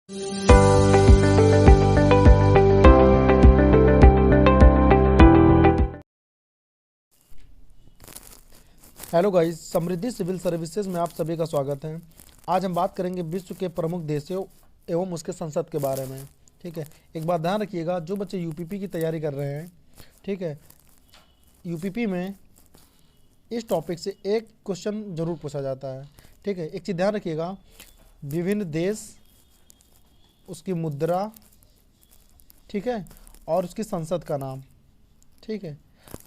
Hello guys, समृद्धि civil services में आप सभी का स्वागत है। आज हम बात करेंगे विश्व के प्रमुख देशों एवं उसके संसद के बारे में। ठीक है, एक बात ध्यान रखिएगा, जो बच्चे यूपीपी की तैयारी कर रहे हैं, ठीक है, यूपीपी में इस टॉपिक से एक क्वेश्चन जरूर पूछा जाता है। ठीक है, एक चीज़ ध्यान रखिएगा, विभिन्न देश, उसकी मुद्रा, ठीक है, और उसकी संसद का नाम। ठीक है,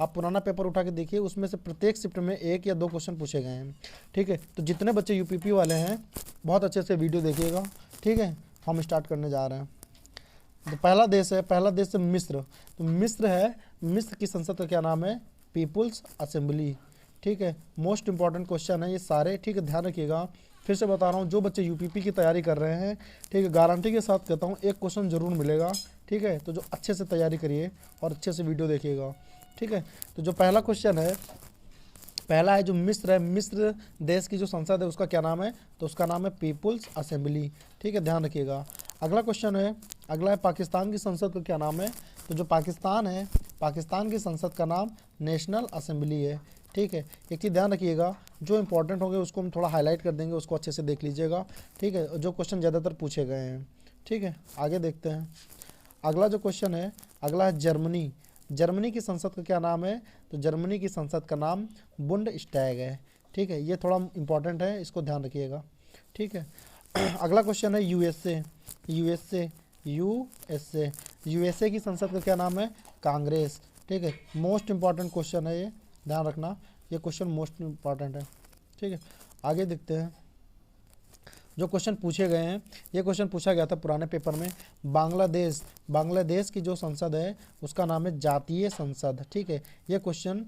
आप पुराना पेपर उठा के देखिए, उसमें से प्रत्येक शिफ्ट में 1 या 2 क्वेश्चन पूछे गए हैं। ठीक है, तो जितने बच्चे यूपीपी वाले हैं बहुत अच्छे से वीडियो देखिएगा। ठीक है, हम स्टार्ट करने जा रहे हैं। तो पहला देश है मिस्र। तो मिस्र है, मिस्र की संसद का क्या नाम है? People's assembly. ठीक है, मोस्ट इंपॉर्टेंट क्वेश्चन है ये सारे। ठीक है, ध्यान रखिएगा, फिर से बता रहा हूँ, जो बच्चे यूपीपी की तैयारी कर रहे हैं, ठीक है, गारंटी के साथ कहता हूँ एक क्वेश्चन जरूर मिलेगा। ठीक है, तो जो अच्छे से तैयारी करिए और अच्छे से वीडियो देखिएगा। ठीक है, तो जो पहला क्वेश्चन है, पहला है जो मिस्र है, मिस्र देश की जो संसद है उसका क्या नाम है? तो उसका नाम है पीपुल्स असेंबली। ठीक है, ध्यान रखिएगा। अगला क्वेश्चन है, अगला है पाकिस्तान की संसद का क्या नाम है? तो जो पाकिस्तान है, पाकिस्तान की संसद का नाम नेशनल असेंबली है। ठीक है, एक चीज़ ध्यान रखिएगा, जो इंपॉर्टेंट होंगे उसको हम थोड़ा हाईलाइट कर देंगे, उसको अच्छे से देख लीजिएगा। ठीक है, जो क्वेश्चन ज़्यादातर पूछे गए हैं। ठीक है, आगे देखते हैं। अगला जो क्वेश्चन है, अगला है जर्मनी। जर्मनी की संसद का क्या नाम है? तो जर्मनी की संसद का नाम बुंडस्टैग है। ठीक है, ये थोड़ा इंपॉर्टेंट है, इसको ध्यान रखिएगा। ठीक है, अगला क्वेश्चन है यूएसए। यूएसए की संसद का क्या नाम है? कांग्रेस। ठीक है, मोस्ट इंपॉर्टेंट क्वेश्चन है ये, ध्यान रखना, ये क्वेश्चन मोस्ट इंपॉर्टेंट है। ठीक है, आगे देखते हैं। जो क्वेश्चन पूछे गए हैं, ये क्वेश्चन पूछा गया था पुराने पेपर में। बांग्लादेश की जो संसद है उसका नाम है जातीय संसद। ठीक है, ये क्वेश्चन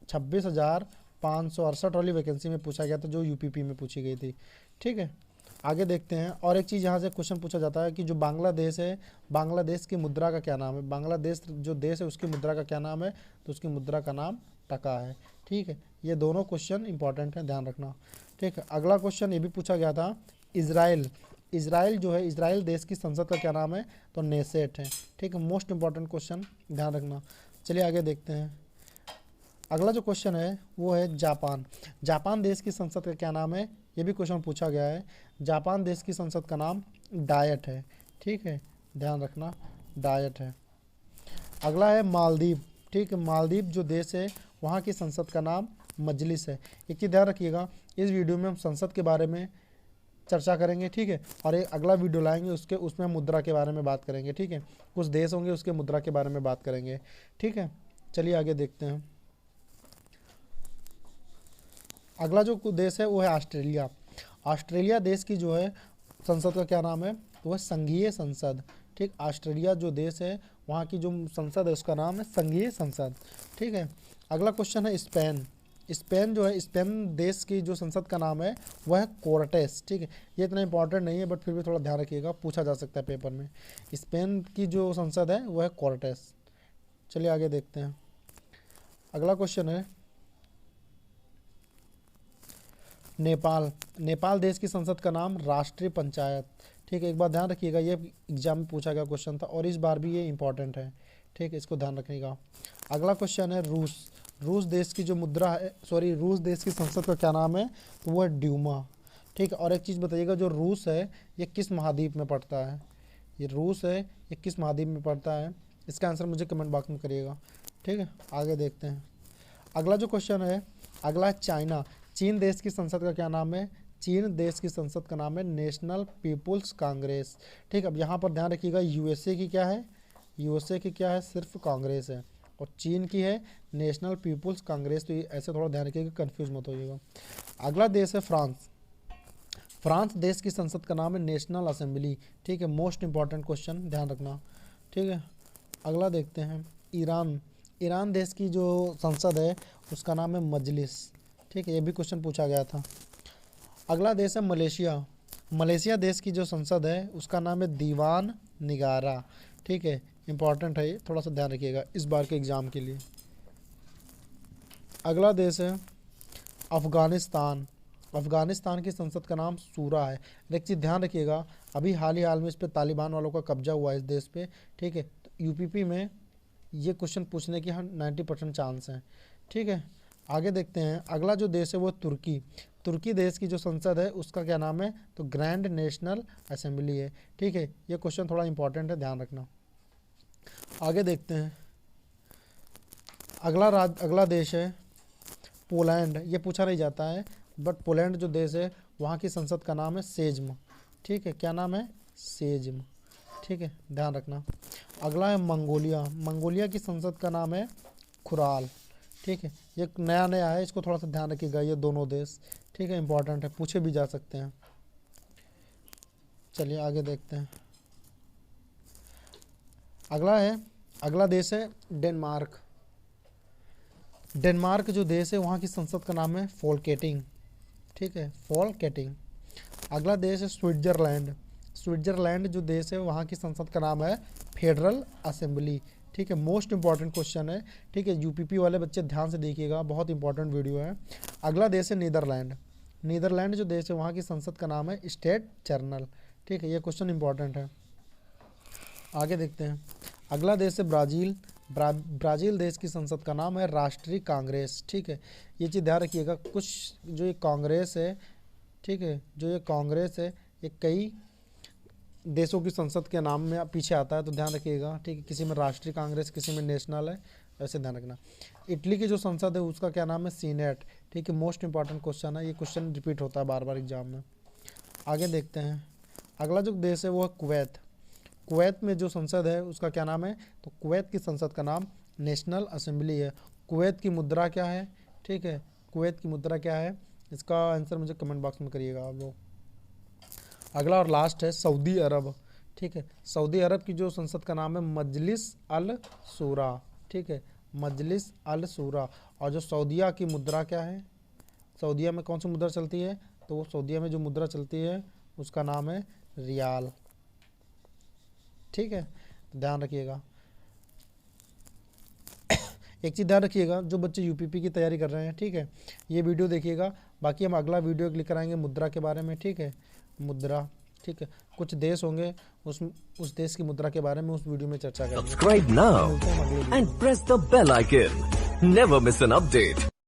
26,568 वाली वैकेंसी में पूछा गया था, जो यूपीपी में पूछी गई थी। ठीक है, आगे देखते हैं। और एक चीज़ यहाँ से क्वेश्चन पूछा जाता है कि जो बांग्लादेश है, बांग्लादेश की मुद्रा का क्या नाम है? बांग्लादेश जो देश है उसकी मुद्रा का क्या नाम है? तो उसकी मुद्रा का नाम टका है। ठीक है, ये दोनों क्वेश्चन इंपॉर्टेंट हैं, ध्यान रखना। ठीक है, अगला क्वेश्चन ये भी पूछा गया था, इज़राइल जो है, इज़राइल देश की संसद का क्या नाम है? तो नेसेट है। ठीक है, मोस्ट इंपॉर्टेंट क्वेश्चन, ध्यान रखना। चलिए आगे देखते हैं। अगला जो क्वेश्चन है वो है जापान देश की संसद का क्या नाम है? ये भी क्वेश्चन पूछा गया है। जापान देश की संसद का नाम डायट है। ठीक है, ध्यान रखना, डायट है। अगला है मालदीव। ठीक है, मालदीव जो देश है वहाँ की संसद का नाम मजलिस है। एक चीज़ ध्यान रखिएगा, इस वीडियो में हम संसद के बारे में चर्चा करेंगे। ठीक है, और एक अगला वीडियो लाएंगे, उसमें मुद्रा के बारे में बात करेंगे। ठीक है, कुछ देश होंगे उसके मुद्रा के बारे में बात करेंगे। ठीक है, चलिए आगे देखते हैं। अगला जो देश है वो है ऑस्ट्रेलिया। ऑस्ट्रेलिया देश की जो है संसद का क्या नाम है? तो वह संघीय संसद। ठीक, ऑस्ट्रेलिया जो देश है वहाँ की जो संसद है उसका नाम है संघीय संसद। ठीक है, अगला क्वेश्चन है स्पेन जो है, स्पेन देश की जो संसद का नाम है वह है कोर्टेस। ठीक है, ये इतना इंपॉर्टेंट नहीं है, बट फिर भी थोड़ा ध्यान रखिएगा, पूछा जा सकता है पेपर में। स्पेन की जो संसद है वह है कोर्टेस। चलिए आगे देखते हैं। अगला क्वेश्चन है नेपाल देश की संसद का नाम राष्ट्रीय पंचायत। ठीक है, एक बार ध्यान रखिएगा, ये एग्जाम में पूछा गया क्वेश्चन था और इस बार भी ये इंपॉर्टेंट है। ठीक है, इसको ध्यान रखिएगा। अगला क्वेश्चन है रूस देश की जो मुद्रा है, रूस देश की संसद का क्या नाम है? तो वो है ड्यूमा। ठीक है, और एक चीज़ बताइएगा, जो रूस है ये किस महाद्वीप में पड़ता है? ये रूस है, ये किस महाद्वीप में पड़ता है? इसका आंसर मुझे कमेंट बॉक्स में करिएगा। ठीक है, आगे देखते हैं। अगला जो क्वेश्चन है, अगला है चाइना। चीन देश की संसद का क्या नाम है? चीन देश की संसद का नाम है नेशनल पीपुल्स कांग्रेस। ठीक, अब यहाँ पर ध्यान रखिएगा, यूएसए की क्या है? सिर्फ कांग्रेस है, और चीन की है नेशनल पीपुल्स कांग्रेस। तो ये ऐसे थोड़ा ध्यान रखिएगा, कंफ्यूज मत होइएगा। अगला देश है फ्रांस देश की संसद का नाम है नेशनल असेंबली। ठीक है, मोस्ट इंपॉर्टेंट क्वेश्चन, ध्यान रखना। ठीक है, अगला देखते हैं। ईरान देश की जो संसद है उसका नाम है मजलिस। ठीक है, ये भी क्वेश्चन पूछा गया था। अगला देश है मलेशिया देश की जो संसद है उसका नाम है दीवान निगारा। ठीक है, इंपॉर्टेंट है ये, थोड़ा सा ध्यान रखिएगा इस बार के एग्ज़ाम के लिए। अगला देश है अफ़गानिस्तान। अफगानिस्तान की संसद का नाम सूरा है। एक चीज़ ध्यान रखिएगा, अभी हाल में इस पे तालिबान वालों का कब्जा हुआ है इस देश पे, ठीक है। तो यूपीपी में ये क्वेश्चन पूछने की 90% चांस है, ठीक है। आगे देखते हैं, अगला जो देश है वो तुर्की। तुर्की देश की जो संसद है उसका क्या नाम है, तो ग्रैंड नेशनल असेंबली है, ठीक है। ये क्वेश्चन थोड़ा इंपॉर्टेंट है, ध्यान रखना। आगे देखते हैं, अगला देश है पोलैंड। ये पूछा नहीं जाता है, बट पोलैंड जो देश है वहाँ की संसद का नाम है सेज्म, ठीक है। क्या नाम है, सेज्म, ठीक है, ध्यान रखना। अगला है मंगोलिया। मंगोलिया की संसद का नाम है खुराल, ठीक है। ये नया है, इसको थोड़ा सा ध्यान रखिएगा, ये दोनों देश, ठीक है, इंपॉर्टेंट है, पूछे भी जा सकते हैं। चलिए आगे देखते हैं। अगला देश है डेनमार्क। डेनमार्क जो देश है वहाँ की संसद का नाम है फोल्केटिंग, ठीक है, फोल्केटिंग। अगला देश है स्विट्जरलैंड। स्विट्जरलैंड जो देश है वहाँ की संसद का नाम है फेडरल असेंबली, ठीक है। मोस्ट इंपॉर्टेंट क्वेश्चन है, ठीक है। यूपीपी वाले बच्चे ध्यान से देखिएगा, बहुत इंपॉर्टेंट वीडियो है। अगला देश है नीदरलैंड। नीदरलैंड जो देश है वहाँ की संसद का नाम है स्टेट जनरल, ठीक है। ये क्वेश्चन इंपॉर्टेंट है। आगे देखते हैं, अगला देश है ब्राज़ील। ब्राज़ील देश की संसद का नाम है राष्ट्रीय कांग्रेस, ठीक है। ये चीज़ ध्यान रखिएगा, कुछ जो ये कांग्रेस है, ठीक है, जो ये कांग्रेस है ये कई देशों की संसद के नाम में पीछे आता है, तो ध्यान रखिएगा, ठीक है। किसी में राष्ट्रीय कांग्रेस, किसी में नेशनल है, ऐसे ध्यान रखना। इटली की जो संसद है उसका क्या नाम है, सीनेट, ठीक है। मोस्ट इंपॉर्टेंट क्वेश्चन है, ये क्वेश्चन रिपीट होता है बार बार एग्जाम में। आगे देखते हैं, अगला जो देश है वो है कुवैत। कुवैत में जो संसद है उसका क्या नाम है, तो कुवैत की संसद का नाम नेशनल असेंबली है। कुवैत की मुद्रा क्या है, ठीक है, कुवैत की मुद्रा क्या है, इसका आंसर मुझे कमेंट बॉक्स में करिएगा आप लोग। अगला और लास्ट है सऊदी अरब, ठीक है। सऊदी अरब की जो संसद का नाम है मजलिस अल शूरा, ठीक है, मजलिस अल शूरा। और जो सऊदीया की मुद्रा क्या है, सऊदीया में कौन सी मुद्रा चलती है, तो वो सऊदीया में जो मुद्रा चलती है उसका नाम है रियाल, ठीक है, ध्यान रखिएगा। एक चीज़ ध्यान रखिएगा, जो बच्चे यूपीपी की तैयारी कर रहे हैं, ठीक है, ये वीडियो देखिएगा। बाकी हम अगला वीडियो लेकर आएंगे मुद्रा के बारे में, ठीक है, मुद्रा, ठीक है। कुछ देश होंगे, उस देश की मुद्रा के बारे में उस वीडियो में चर्चा करेंगे। Subscribe now and press the bell icon, never miss an update.